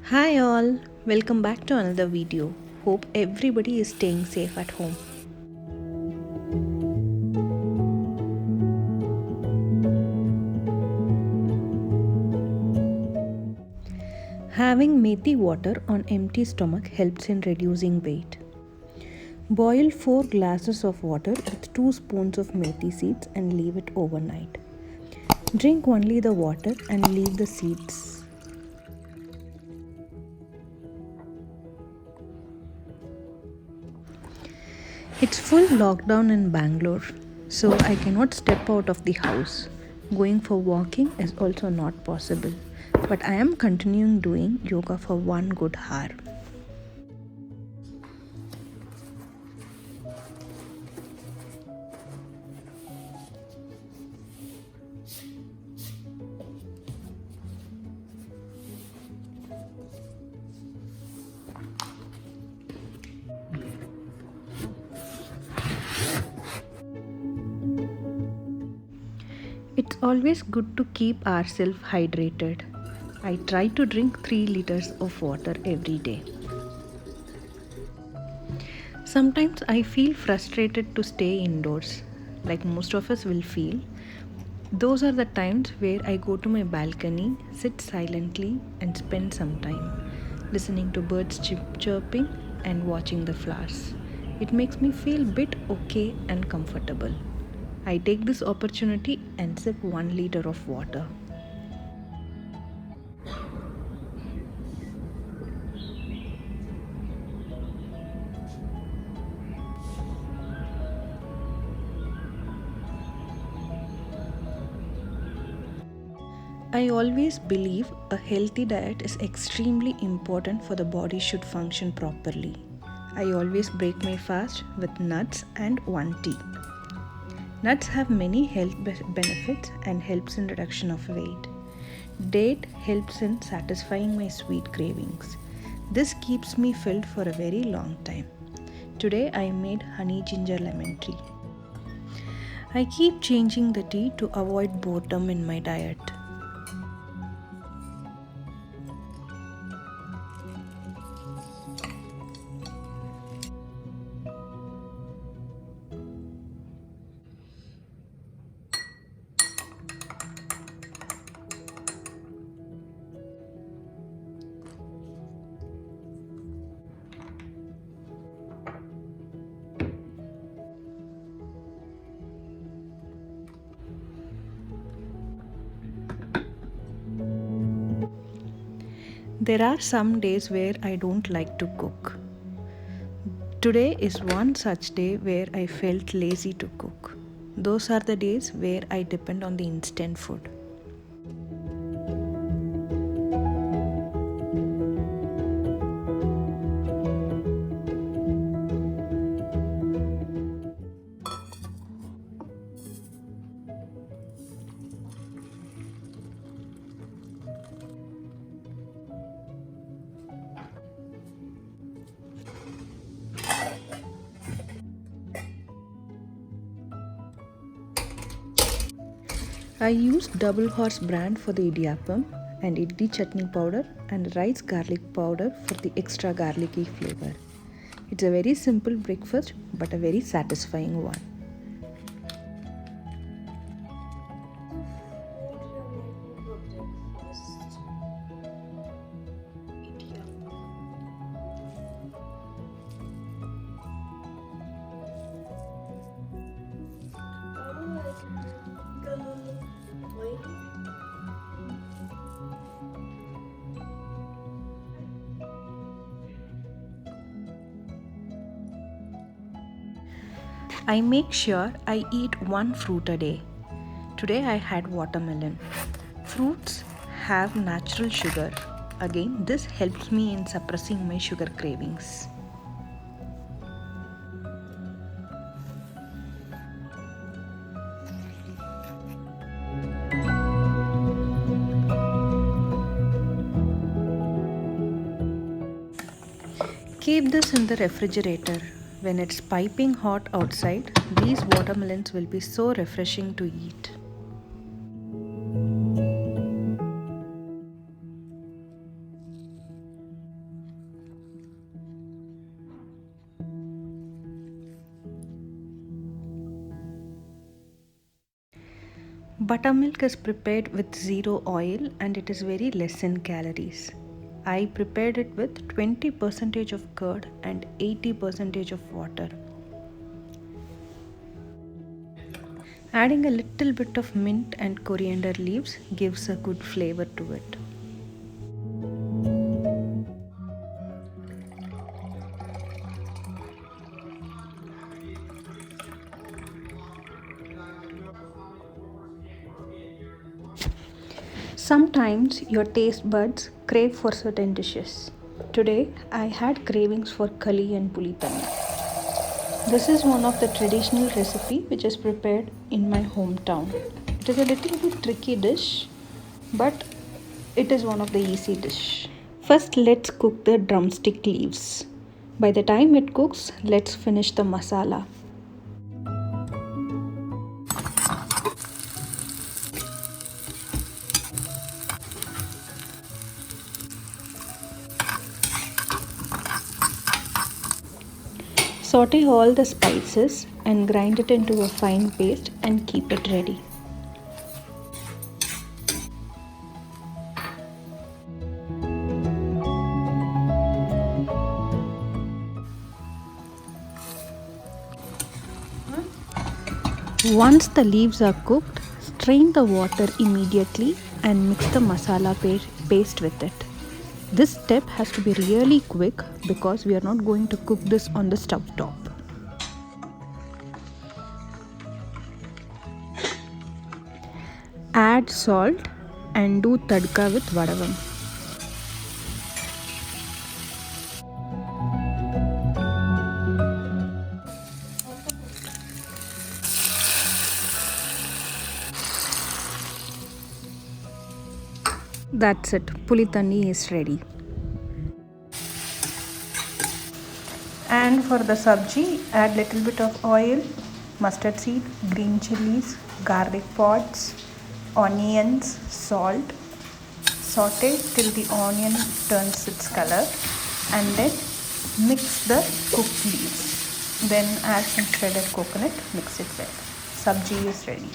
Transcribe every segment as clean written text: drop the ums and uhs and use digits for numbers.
Hi all, welcome back to another video. Hope everybody is staying safe at home. Having methi water on empty stomach helps in reducing weight. Boil 4 glasses of water with 2 spoons of methi seeds and leave it overnight. Drink only the water and leave the seeds. It's full lockdown in Bangalore, so I cannot step out of the house. Going for walking is also not possible, but I am continuing doing yoga for 1 good hour. It's always good to keep ourselves hydrated. I try to drink 3 liters of water every day. Sometimes I feel frustrated to stay indoors, like most of us will feel. Those are the times where I go to my balcony, sit silently, and spend some time listening to birds chirping and watching the flowers. It makes me feel a bit okay and comfortable. I take this opportunity and sip 1 liter of water. I always believe a healthy diet is extremely important for the body should function properly. I always break my fast with nuts and 1 tea. Nuts have many health benefits and helps in reduction of weight. Date helps in satisfying my sweet cravings. This keeps me filled for a very long time. Today I made honey ginger lemon tea. I keep changing the tea to avoid boredom in my diet. There are some days where I don't like to cook. Today is one such day where I felt lazy to cook. Those are the days where I depend on the instant food. I used Double Horse brand for the idiyappam and idli chutney powder and rice garlic powder for the extra garlicky flavor. It's a very simple breakfast but a very satisfying one. I make sure I eat 1 fruit a day. Today I had watermelon. Fruits have natural sugar. Again, this helps me in suppressing my sugar cravings. Keep this in the refrigerator. When it's piping hot outside, these watermelons will be so refreshing to eat. Buttermilk is prepared with zero oil and it is very less in calories. I prepared it with 20% of curd and 80% of water. Adding a little bit of mint and coriander leaves gives a good flavor to it. Sometimes your taste buds crave for certain dishes. Today I had cravings for kali and pulitani. This is one of the traditional recipe which is prepared in my hometown. It is a little bit tricky dish, but it is one of the easy dish. First let's cook the drumstick leaves. By the time it cooks, let's finish the masala. Saute all the spices and grind it into a fine paste and keep it ready. Once the leaves are cooked, strain the water immediately and mix the masala paste with it. This step has to be really quick because we are not going to cook this on the stove top. Add salt and do tadka with vadavam. That's it, pulitani is ready. And for the sabji, add little bit of oil, mustard seed, green chilies, garlic pods, onions, salt. Saute till the onion turns its color and then mix the cooked leaves. Then add some shredded coconut, mix it well. Sabji is ready.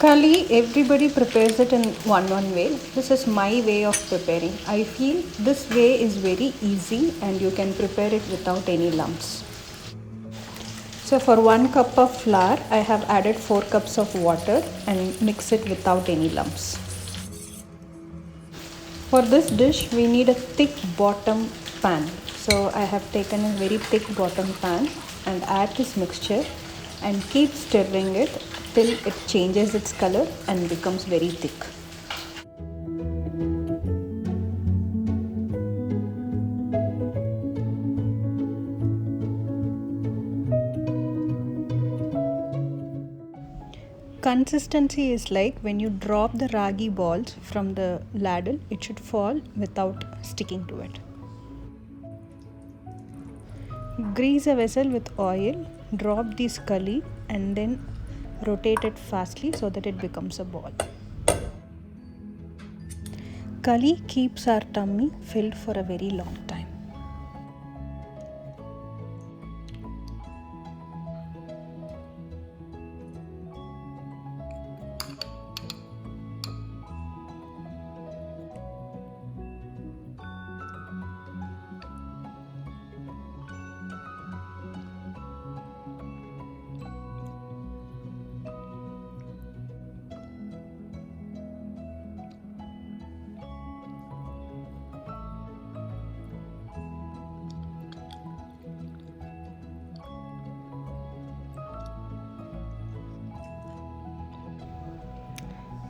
Kali, everybody prepares it in one way. This is my way of preparing. I feel this way is very easy and you can prepare it without any lumps. So for 1 cup of flour, I have added 4 cups of water and mix it without any lumps. For this dish, we need a thick bottom pan. So I have taken a very thick bottom pan and add this mixture and keep stirring it till it changes its color and becomes very thick. Consistency is like when you drop the ragi balls from the ladle, it should fall without sticking to it. Grease a vessel with oil, drop this kali and then rotate it fastly so that it becomes a ball. Kali keeps our tummy filled for a very long time.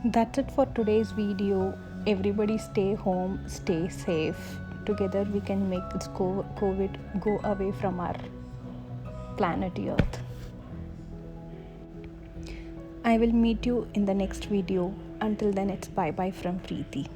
That's it for today's video. Everybody stay home, stay safe. Together we can make this COVID go away from our planet Earth. I will meet you in the next video. Until then, it's bye bye from Preeti.